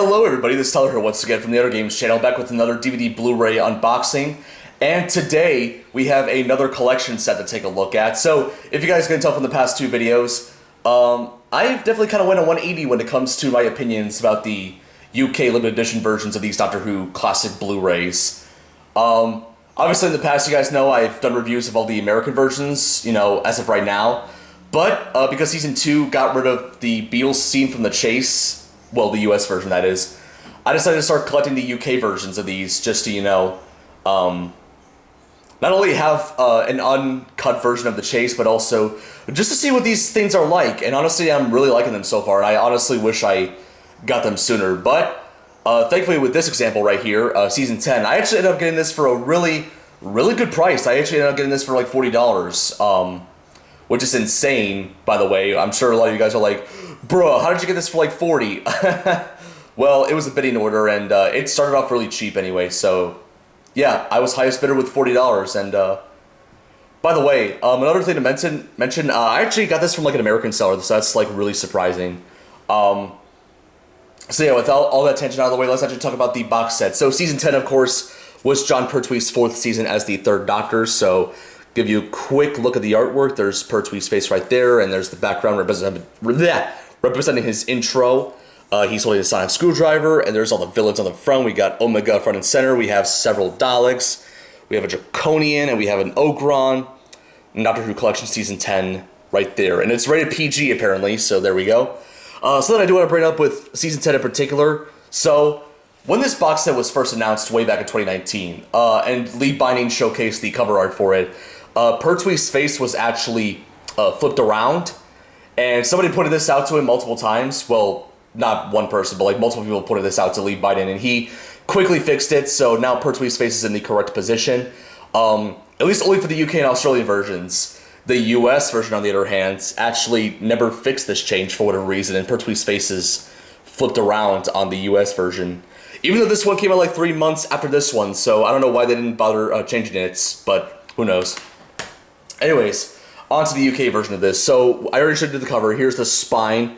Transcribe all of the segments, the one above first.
Hello everybody, this is Tyler here once again from the Other Games channel, back with another DVD Blu-ray unboxing. And today, we have another collection set to take a look at. So, if you guys can tell from the past two videos, I've definitely kind of went a 180 when it comes to my opinions about the UK limited edition versions of these Doctor Who classic Blu-rays. Obviously in the past, you guys know I've done reviews of all the American versions, as of right now. But, because Season 2 got rid of the Beatles scene from The Chase, well, the US version, that is, I decided to start collecting the UK versions of these, just to, not only have an uncut version of The Chase, but also just to see what these things are like. And honestly, I'm really liking them so far, and I honestly wish I got them sooner. But, thankfully with this example right here, Season 10, I actually ended up getting this for a really, really good price. I actually ended up getting this for like $40. Which is insane, by the way. I'm sure a lot of you guys are like, bro, how did you get this for like 40? Well, it was a bidding order, and it started off really cheap anyway, so yeah, I was highest bidder with $40, and by the way, another thing to mention, I actually got this from like an American seller, so that's like really surprising. So yeah, without all that tension out of the way, let's actually talk about the box set. So Season 10, of course, was Jon Pertwee's 4th season as the 3rd Doctor, so give you a quick look at the artwork. There's Pertwee's face right there, and there's the background representing his intro. He's holding a sonic screwdriver, and there's all the villains on the front. We got Omega front and center. We have several Daleks. We have a Draconian, and we have an Ogron. Doctor Who Collection Season 10 right there. And it's rated PG, apparently, so there we go. So then I do want to bring up with Season 10 in particular. So, when this box set was first announced way back in 2019, and Lee Binding showcased the cover art for it, Pertwee's face was actually flipped around, and somebody pointed this out to him multiple times. Well, not one person, but like multiple people pointed this out to Lee Binding, and he quickly fixed it, so now Pertwee's face is in the correct position. At least only for the UK and Australian versions. The US version, on the other hand, actually never fixed this change for whatever reason, and Pertwee's face is flipped around on the US version. Even though this one came out like 3 months after this one, so I don't know why they didn't bother changing it, but who knows. Anyways, on to the UK version of this. So, I already showed you the cover. Here's the spine,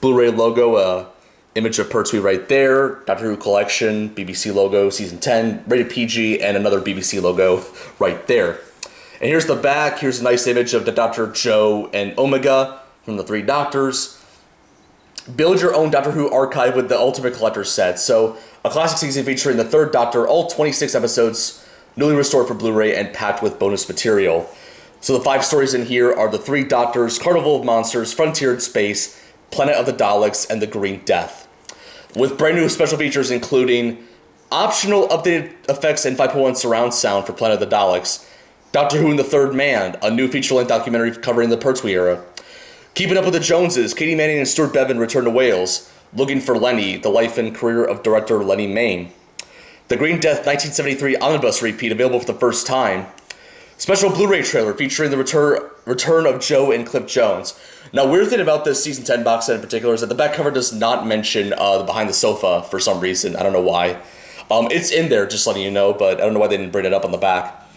Blu-ray logo, image of Pertwee right there, Doctor Who Collection, BBC logo, Season 10, rated PG, and another BBC logo right there. And here's the back. Here's a nice image of the Dr. Jo and Omega from the 3 Doctors. Build your own Doctor Who archive with the Ultimate Collector set. So, a classic season featuring the 3rd Doctor, all 26 episodes, newly restored for Blu-ray and packed with bonus material. So the 5 stories in here are the 3 Doctors, Carnival of Monsters, Frontier in Space, Planet of the Daleks, and the Green Death. With brand new special features including optional updated effects and 5.1 surround sound for Planet of the Daleks, Doctor Who and the Third Man, a new feature-length documentary covering the Pertwee era, Keeping Up with the Joneses, Katie Manning and Stuart Bevan return to Wales, Looking for Lenny, the life and career of director Lenny Mayne, the Green Death 1973 Omnibus repeat available for the first time, special Blu-ray trailer featuring the return of Jo and Cliff Jones. Now, weird thing about this Season 10 box set in particular is that the back cover does not mention the Behind the Sofa for some reason. I don't know why. It's in there, just letting you know, but I don't know why they didn't bring it up on the back.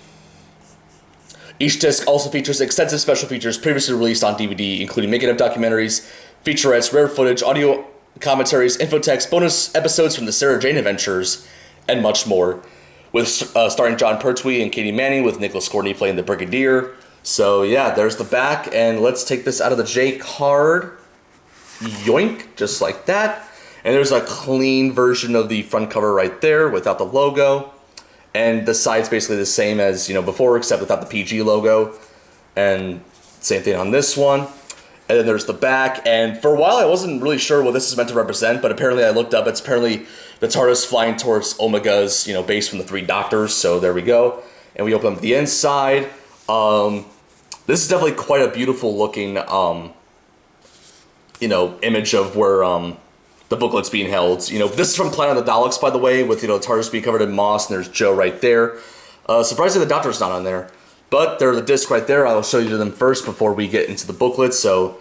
Each disc also features extensive special features previously released on DVD, including making-of documentaries, featurettes, rare footage, audio commentaries, infotext, bonus episodes from the Sarah Jane Adventures, and much more. With starring Jon Pertwee and Katie Manning, with Nicholas Courtney playing the Brigadier. So yeah, there's the back, and let's take this out of the J card. Yoink, just like that. And there's a clean version of the front cover right there, without the logo. And the side's basically the same as before, except without the PG logo. And same thing on this one. And then there's the back, and for a while I wasn't really sure what this is meant to represent, but apparently I looked up, it's apparently the TARDIS flying towards Omega's, base from the 3 Doctors, so there we go. And we open up the inside. This is definitely quite a beautiful looking, image of where, the booklet's being held. This is from Planet of the Daleks, by the way, with, the TARDIS being covered in moss, and there's Jo right there. Surprisingly, the Doctor's not on there. But there's a disc right there. I'll show you them first before we get into the booklet. So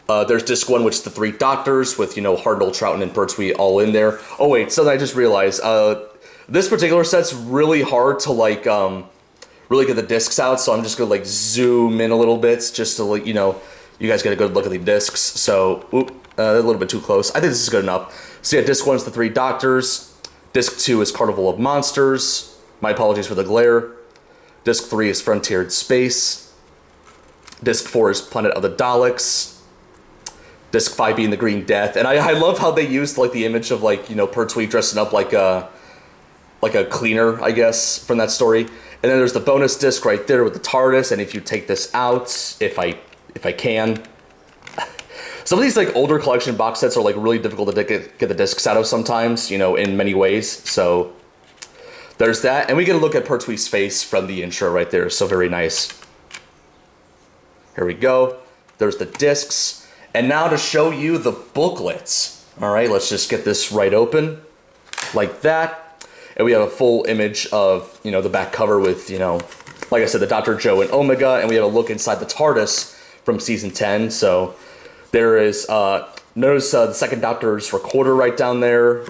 there's disc 1, which is the 3 Doctors with, Hartnell, Troughton, and Pertwee all in there. Oh wait, something I just realized. This particular set's really hard to really get the discs out. So I'm just gonna zoom in a little bit just to you guys get a good look at the discs. So a little bit too close. I think this is good enough. So yeah, disc 1 is the 3 Doctors. Disc 2 is Carnival of Monsters. My apologies for the glare. Disc 3 is Frontiered Space. Disc 4 is Planet of the Daleks. Disc 5 being the Green Death. And I love how they used like the image of like, you know, Pertwee dressing up like a cleaner, I guess, from that story. And then there's the bonus disc right there with the TARDIS. And if you take this out, if I can. Some of these like older collection box sets are like really difficult to get the discs out of sometimes, you know, in many ways. So there's that. And we get a look at Pertwee's face from the intro right there. So very nice. Here we go. There's the discs. And now to show you the booklets. All right, let's just get this right open like that. And we have a full image of, you know, the back cover with, you know, like I said, the Dr. Joe and Omega. And we have a look inside the TARDIS from season 10. So there is, notice the second Doctor's recorder right down there.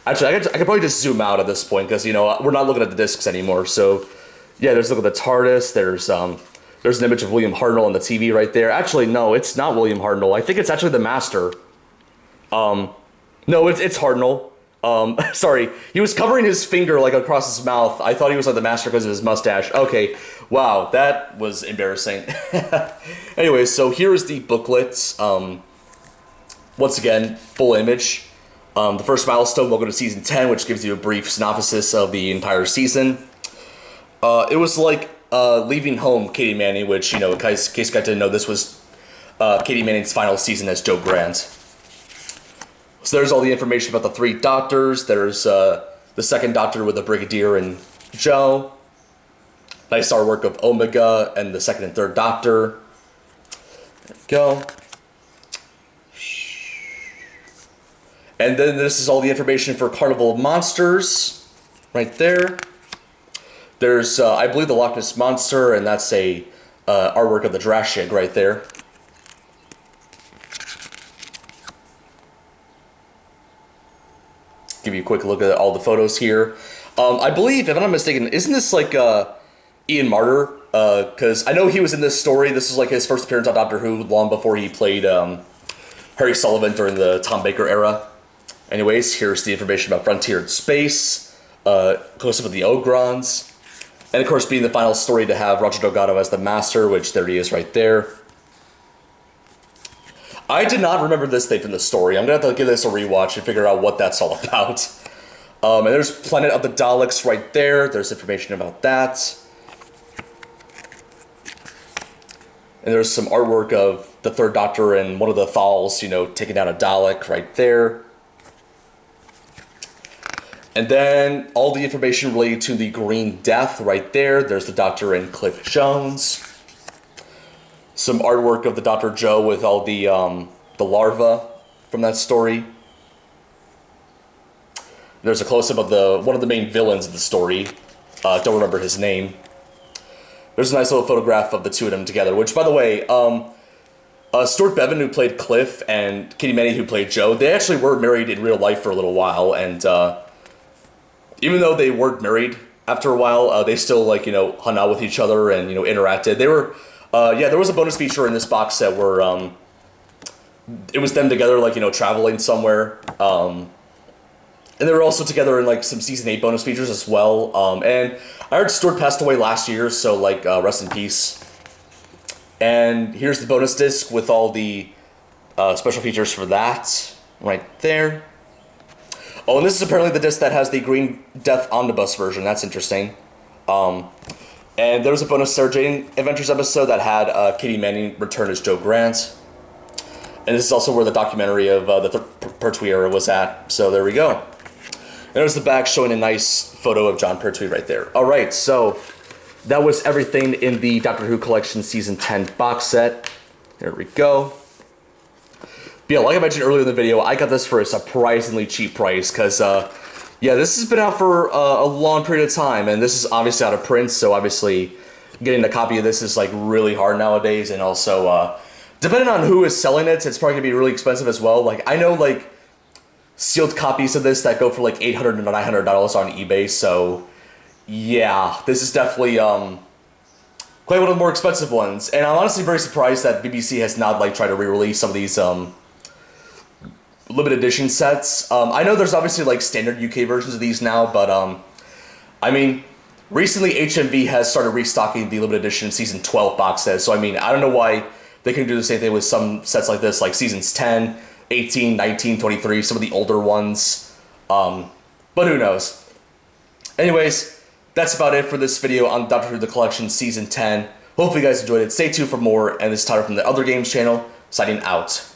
Actually, I could probably just zoom out at this point because, you know, we're not looking at the discs anymore. So yeah, there's a look at the TARDIS. There's an image of William Hartnell on the TV right there. Actually, no, it's not William Hartnell. I think it's actually the Master. No, it's Hartnell. Sorry, he was covering his finger like across his mouth. I thought he was like the Master because of his mustache. Okay, wow, that was embarrassing. Anyway, so here's the booklets. Once again, full image. The first milestone, welcome to season 10, which gives you a brief synopsis of the entire season. It was like leaving home Katie Manning, which, you know, in case you guys didn't know, this was Katie Manning's final season as Joe Grant. So there's all the information about the 3 Doctors. There's the second Doctor with the Brigadier and Joe. Nice artwork of Omega and the second and third Doctor. There we go. And then this is all the information for Carnival of Monsters right there. There's, I believe, the Loch Ness Monster, and that's a artwork of the Drashig right there. Give you a quick look at all the photos here. I believe, if I'm not mistaken, isn't this like Ian Marter? Because I know he was in this story. This is like his first appearance on Doctor Who, long before he played Harry Sullivan during the Tom Baker era. Anyways, here's the information about Frontiered Space, close-up of the Ogrons, and of course being the final story to have Roger Delgado as the Master, which there he is right there. I did not remember this thing from the story. I'm going to have to give this a rewatch and figure out what that's all about. And there's Planet of the Daleks right there. There's information about that. And there's some artwork of the third Doctor and one of the Thals, you know, taking down a Dalek right there. And then all the information related to the Green Death right there. There's the Doctor and Cliff Jones. Some artwork of the Dr. Joe with all the larvae from that story. There's a close-up of one of the main villains of the story. Don't remember his name. There's a nice little photograph of the two of them together, which, by the way, Stuart Bevan, who played Cliff, and Katie Manning, who played Joe, they actually were married in real life for a little while, and even though they weren't married after a while, they still, like, you know, hung out with each other and, you know, interacted. They were, yeah, there was a bonus feature in this box set where it was them together, like, you know, traveling somewhere. And they were also together in, like, some Season 8 bonus features as well. And I heard Stuart passed away last year, so, like, rest in peace. And here's the bonus disc with all the special features for that right there. Oh, and this is apparently the disc that has the Green Death Omnibus version. That's interesting. And there was a bonus Sarah Jane Adventures episode that had Katie Manning return as Joe Grant. And this is also where the documentary of the Pertwee era was at. So there we go. And there's the back showing a nice photo of John Pertwee right there. All right, so that was everything in the Doctor Who Collection Season 10 box set. There we go. But yeah, like I mentioned earlier in the video, I got this for a surprisingly cheap price because, yeah, this has been out for a long period of time, and this is obviously out of print, so obviously getting a copy of this is, like, really hard nowadays, and also, depending on who is selling it, it's probably going to be really expensive as well. Like, I know, like, sealed copies of this that go for, like, $800 to $900 on eBay, so, yeah, this is definitely, quite one of the more expensive ones. And I'm honestly very surprised that BBC has not like tried to re-release some of these limited edition sets. I know there's obviously like standard UK versions of these now, but I mean, recently HMV has started restocking the limited edition season 12 box sets. So I mean, I don't know why they can do the same thing with some sets like this, like seasons 10, 18, 19, 23, some of the older ones. But who knows? Anyways, that's about it for this video on Doctor Who The Collection Season 10. Hopefully you guys enjoyed it. Stay tuned for more, and this is Tyler from the Other Games channel, signing out.